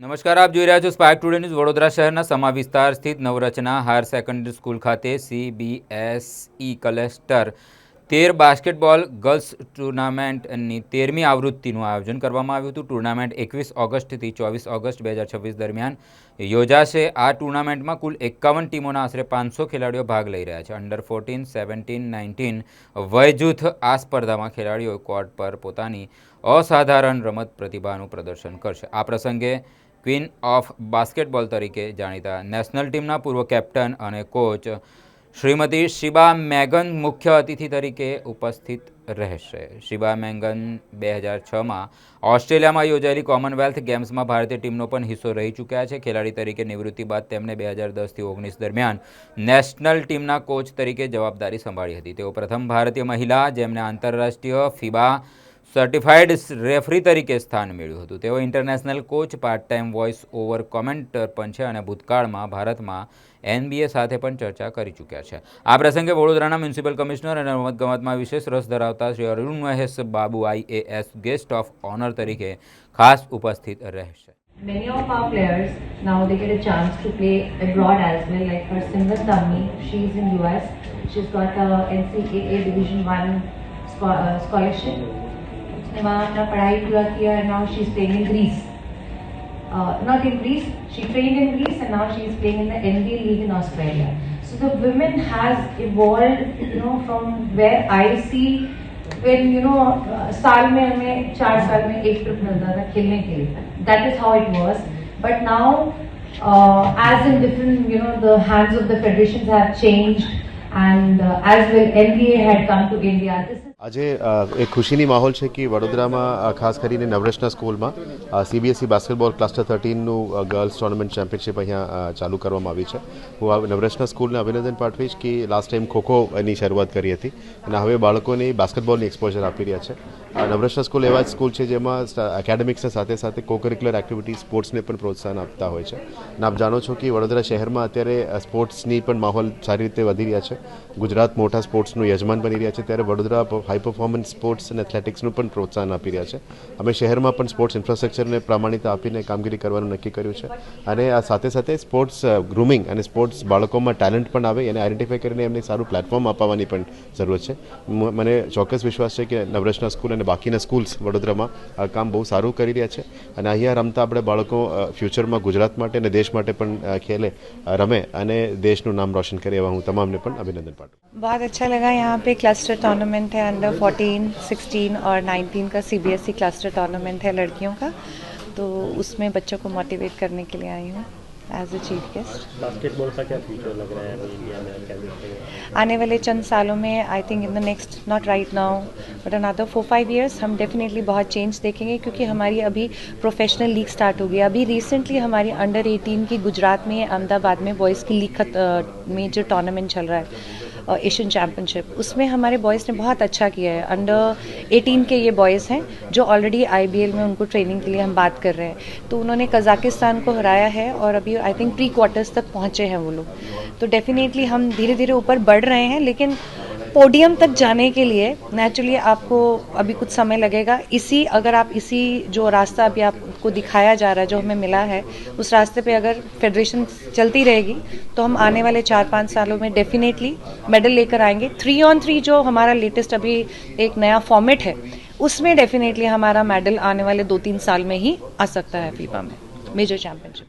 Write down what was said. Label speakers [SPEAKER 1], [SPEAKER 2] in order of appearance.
[SPEAKER 1] નમસ્કાર, આપ જોઈ રહ્યા છો સ્પાર્ક ટુડે ન્યૂઝ। વડોદરા શહેરના સમા વિસ્તાર સ્થિત નવરચના હાયર સેકન્ડરી સ્કૂલ ખાતે CBSE ક્લસ્ટર 13 બાસ્કેટબોલ ગર્લ્સ ટુર્નામેન્ટની 13મી આવૃત્તિનું આયોજન કરવામાં આવ્યું હતું। ટુર્નામેન્ટ 21 ઓગસ્ટથી 24 ઓગસ્ટ 2026 દરમિયાન યોજાશે। આ ટુર્નામેન્ટમાં કુલ 51 ટીમોના આશરે 500 ખેલાડીઓ ભાગ લઈ રહ્યા છે। અંડર 14, 17, 19 વય જૂથ આ સ્પર્ધામાં ખેલાડીઓ કોર્ટ પર પોતાની અસાધારણ રમત પ્રતિભાનું પ્રદર્શન કરશે। આ પ્રસંગે ક્વીન ઓફ બાસ્કેટબોલ તરીકે જાણીતા નેશનલ ટીમના પૂર્વ કેપ્ટન અને કોચ શ્રીમતી શિબા મેગન મુખ્ય અતિથિ તરીકે ઉપસ્થિત રહેશે। શિબા મેગન 2006માં ઓસ્ટ્રેલિયામાં યોજાયેલી કોમનવેલ્થ ગેમ્સમાં ભારતીય ટીમનો પણ હિસ્સો રહી ચૂક્યા છે। ખેલાડી તરીકે નિવૃત્તિ બાદ તેમણે 2010થી 19 દરમિયાન નેશનલ ટીમના કોચ તરીકે જવાબદારી સંભાળી હતી। તેઓ પ્રથમ ભારતીય મહિલા જેમને આંતરરાષ્ટ્રીય ફિબા સર્ટિફાઈડ રેફરી તરીકે સ્થાન મેળવ્યું હતું। તેઓ international coach, part time voice over commentator પણ છે અને ભૂતકાળમાં ભારતમાં NBA સાથે પણ ચર્ચા કરી ચૂક્યા છે। આ પ્રસંગે વડોદરાના મ્યુનિસિપલ કમિશનર અને રમતગમતમાં વિશેષ રસ ધરાવતા Shri Arun Mahesh Babu IAS guest of honour તરીકે ખાસ ઉપસ્થિત રહેશે।
[SPEAKER 2] Many of our players now they get a chance to play abroad as well. Like for Simran Dammi, she's in US. She's got a NCAA Division 1 scholarship. उसने वहाँ अपना पढ़ाई पूरा किया and now she's playing in Greece. Not in Greece, she trained in Greece and now she's playing in the NBA League in Australia. So the women has evolved, from where I see when साल में हमें 4 साल में एक trip मिलता था खेलने के लिए. That is how it was. But now, as in different, the hands of the federations have changed, and as well NBA had come to India.
[SPEAKER 3] આજે એક ખુશીની માહોલ છે કે વડોદરામાં ખાસ કરીને નવરચના સ્કૂલમાં CBSE બાસ્કેટબોલ ક્લસ્ટર 13નું ગર્લ્સ ટુર્નામેન્ટ ચેમ્પિયનશિપ અહીંયા ચાલુ કરવામાં આવી છે। હું આ નવરચના સ્કૂલને અભિનંદન પાઠવીશ કે લાસ્ટ ટાઈમ ખોખો એની શરૂઆત કરી હતી અને હવે બાળકોને બાસ્કેટબોલની એક્સપોઝર આપી રહ્યા છે। નવરચના સ્કૂલ એવા જ સ્કૂલ છે જેમાં એકેડેમિક્સની સાથે સાથે કોકરિક્યુલર એક્ટિવિટી સ્પોર્ટ્સને પણ પ્રોત્સાહન આપતા હોય છે અને આપ જાણો છો કે વડોદરા શહેરમાં અત્યારે સ્પોર્ટ્સની પણ માહોલ સારી રીતે વધી રહ્યા છે। ગુજરાત મોટા સ્પોર્ટ્સનું યજમાન બની રહ્યા છે ત્યારે વડોદરા હાઈ પરફોર્મન્સ સ્પોર્ટ્સ અને એથ્લેટિક્સનું પણ પ્રોત્સાહન આપી રહ્યા છે। અમે શહેરમાં પણ સ્પોર્ટ્સ ઇન્ફ્રાસ્ટ્રક્ચરને પ્રામાણિકતા આપીને કામગીરી કરવાનું નક્કી કર્યું છે અને આ સાથે સાથે સ્પોર્ટ્સ ગ્રૂમિંગ અને સ્પોર્ટ્સ બાળકોમાં ટેલેન્ટ પણ આવે એને આઈડેન્ટિફાઈ કરીને એમને સારું પ્લેટફોર્મ આપવાની પણ જરૂરત છે। મને ચોક્કસ વિશ્વાસ છે કે નવરચના સ્કૂલ અને બાકીના સ્કૂલ્સ વડોદરામાં આ કામ બહુ સારું કરી રહ્યા છે અને અહીંયા રમતા આપણે બાળકો ફ્યુચરમાં ગુજરાત માટે અને દેશ માટે પણ ખેલે રમે અને દેશનું નામ રોશન કરે એવા હું તમામને પણ અભિનંદન પાઠવું।
[SPEAKER 4] बहुत अच्छा लगा। यहाँ पे क्लस्टर टूर्नामेंट है, अंडर 14, 16 और 19 का CBSE क्लस्टर टूर्नामेंट है लड़कियों का, तो उसमें बच्चों को मोटिवेट करने के लिए आई हूँ as a chief guest.
[SPEAKER 5] Basketball का क्या फ्यूचर लग रहा है अभी इंडिया में, क्या देखते हैं
[SPEAKER 4] आने वाले चंद सालों में? I think in the next, not right now but another 4-5 years हम डेफिनेटली बहुत चेंज देखेंगे क्योंकि हमारी अभी प्रोफेशनल लीग स्टार्ट हो गई। अभी रिसेंटली हमारी अंडर 18 की गुजरात में अहमदाबाद में बॉयज़ की लीग में जो टूर्नामेंट चल रहा है एशियन चैम्पियनशिप, उसमें हमारे बॉयज़ ने बहुत अच्छा किया है। अंडर 18 के ये बॉयज़ हैं जो ऑलरेडी IBL में उनको ट्रेनिंग के लिए हम बात कर रहे हैं, तो उन्होंने कज़ाकिस्तान को हराया है और अभी आई थिंक प्री क्वार्टर्स तक पहुँचे हैं वो लोग। तो डेफिनेटली हम धीरे धीरे ऊपर बढ़ रहे हैं, लेकिन पोडियम तक जाने के लिए नेचुरली आपको अभी कुछ समय लगेगा। अगर आप इसी जो रास्ता अभी आपको दिखाया जा रहा है, जो हमें मिला है, उस रास्ते पे अगर फेडरेशन चलती रहेगी तो हम आने वाले 4-5 सालों में डेफिनेटली मेडल लेकर आएंगे। 3-on-3 जो हमारा लेटेस्ट अभी एक नया फॉर्मेट है, उसमें डेफिनेटली हमारा मेडल आने वाले 2-3 साल में ही आ सकता है फीफा में मेजर चैम्पियनशिप।